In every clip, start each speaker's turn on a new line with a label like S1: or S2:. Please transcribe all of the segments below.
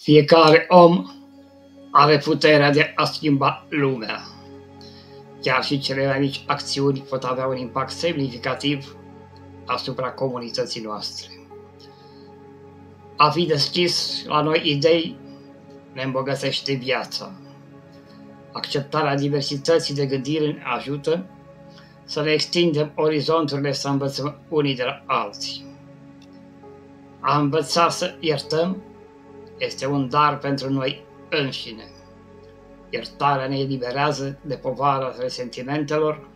S1: Fiecare om are puterea de a schimba lumea. Chiar și cele mai mici acțiuni pot avea un impact semnificativ asupra comunității noastre. A fi deschis la noi idei ne îmbogățește viața. Acceptarea diversității de gândire ne ajută să ne extindem orizonturile, să învățăm unii de la alții. A învăța să iertăm este un dar pentru noi înșine. Iertarea ne eliberează de povara resentimentelor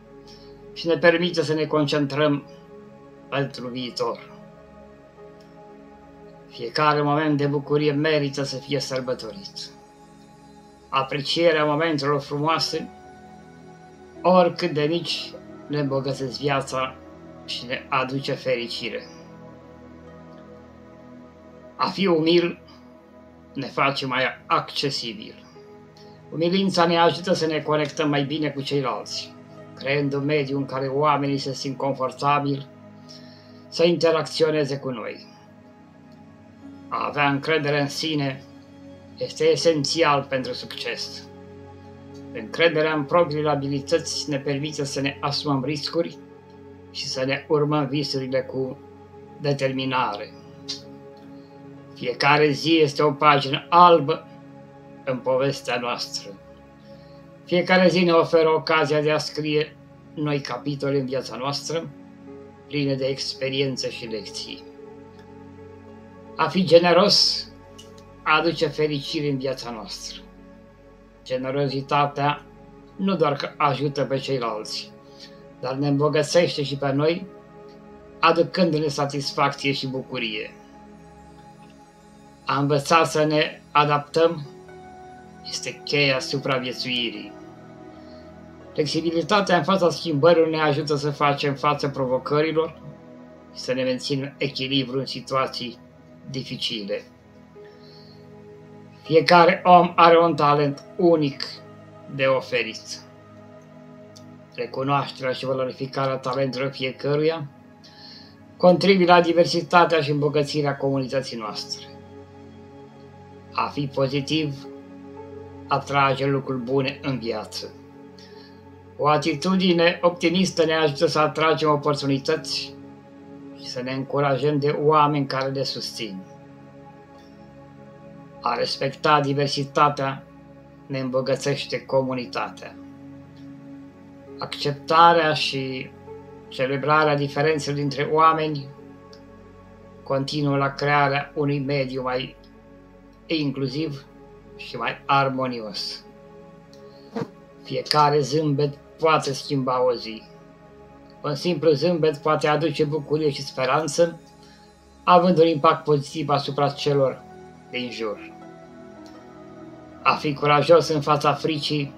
S1: și ne permite să ne concentrăm pentru viitor. Fiecare moment de bucurie merită să fie sărbătorit. Aprecierea momentelor frumoase, oricât de mici, ne îmbogățesc viața și ne aduce fericire. A fi umil ne face mai accesibil. Umilința ne ajută să ne conectăm mai bine cu ceilalți, creând un mediu în care oamenii se simt confortabili să interacționeze cu noi. A avea încredere în sine este esențial pentru succes. Încrederea în propriile abilități ne permite să ne asumăm riscuri și să ne urmăm visurile cu determinare. Fiecare zi este o pagină albă în povestea noastră. Fiecare zi ne oferă ocazia de a scrie noi capitole în viața noastră, pline de experiențe și lecții. A fi generos aduce fericire în viața noastră. Generozitatea nu doar că ajută pe ceilalți, dar ne îmbogățește și pe noi, aducându-ne satisfacție și bucurie. A învăța să ne adaptăm este cheia supraviețuirii. Flexibilitatea în fața schimbărilor ne ajută să facem față provocărilor și să ne menținem echilibru în situații dificile. Fiecare om are un talent unic de oferit. Recunoașterea și valorificarea talentelor fiecăruia contribuie la diversitatea și îmbogățirea comunității noastre. A fi pozitiv atrage lucruri bune în viață. O atitudine optimistă ne ajută să atragem oportunități și să ne încurajăm de oameni care ne susțin. A respecta diversitatea ne îmbogățește comunitatea. Acceptarea și celebrarea diferențelor dintre oameni continuă la crearea unui mediu mai inclusiv și mai armonios. Fiecare zâmbet poate schimba o zi. Un simplu zâmbet poate aduce bucurie și speranță, având un impact pozitiv asupra celor din jur. A fi curajos în fața fricii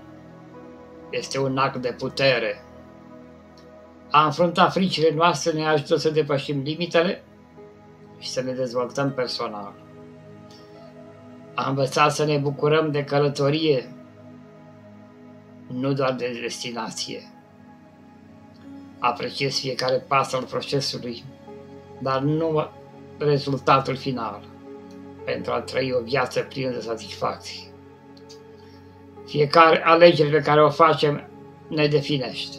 S1: este un act de putere. A înfrunta fricile noastre ne ajută să depășim limitele și să ne dezvoltăm personal. A învăța să ne bucurăm de călătorie, nu doar de destinație. Apreciez fiecare pas al procesului, dar nu rezultatul final, pentru a trăi o viață plină de satisfacție. Fiecare alegere pe care o facem ne definește.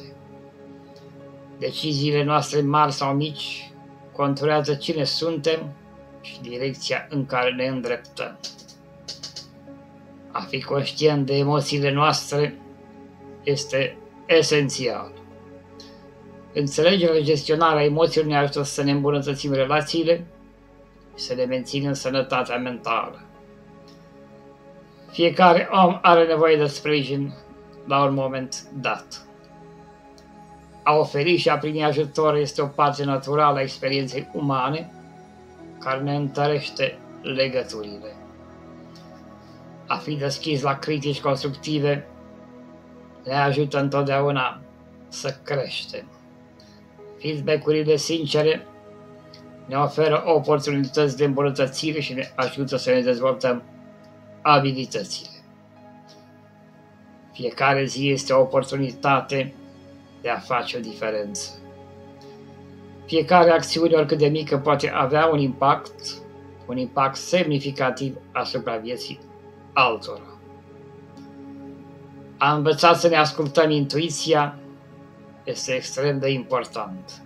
S1: Deciziile noastre mari sau mici conturează cine suntem și direcția în care ne îndreptăm. A fi conștient de emoțiile noastre este esențial. Înțelegerea și gestionarea emoțiilor ne ajută să ne îmbunătățim relațiile și să ne menținem sănătatea mentală. Fiecare om are nevoie de sprijin la un moment dat. A oferi și a primi ajutor este o parte naturală a experienței umane care ne întărește legăturile. A fi deschis la critici constructive ne ajută întotdeauna să creștem. Feedback-urile sincere ne oferă oportunități de îmbunătățire și ne ajută să ne dezvoltăm abilitățile. Fiecare zi este o oportunitate de a face o diferență. Fiecare acțiune, oricât de mică, poate avea un impact un impact semnificativ asupra vieții altora. A învăța să ne ascultăm intuiția este extrem de important.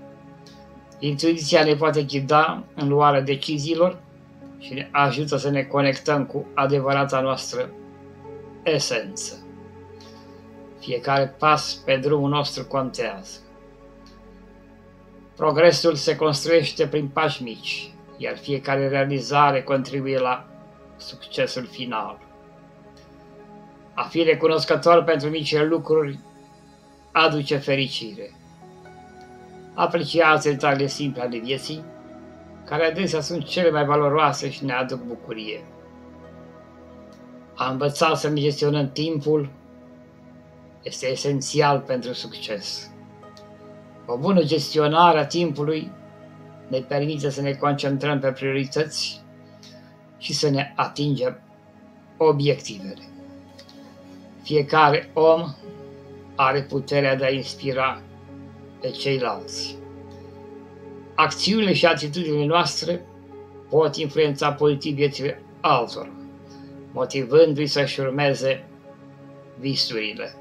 S1: Intuiția ne poate ghida în luarea deciziilor și ne ajută să ne conectăm cu adevărata noastră esență. Fiecare pas pe drumul nostru contează. Progresul se construiește prin pași mici, iar fiecare realizare contribuie la succesul final. A fi recunoscător pentru micile lucruri aduce fericire. Apreciați detaliile simple ale vieții, care adesea sunt cele mai valoroase și ne aduc bucurie. A învăța să ne gestionăm timpul este esențial pentru succes. O bună gestionare a timpului ne permite să ne concentrăm pe priorități și să ne atingem obiectivele. Fiecare om are puterea de a inspira pe ceilalți. Acțiunile și atitudinile noastre pot influența pozitiv viețile altora, motivându-i să-și urmeze visurile.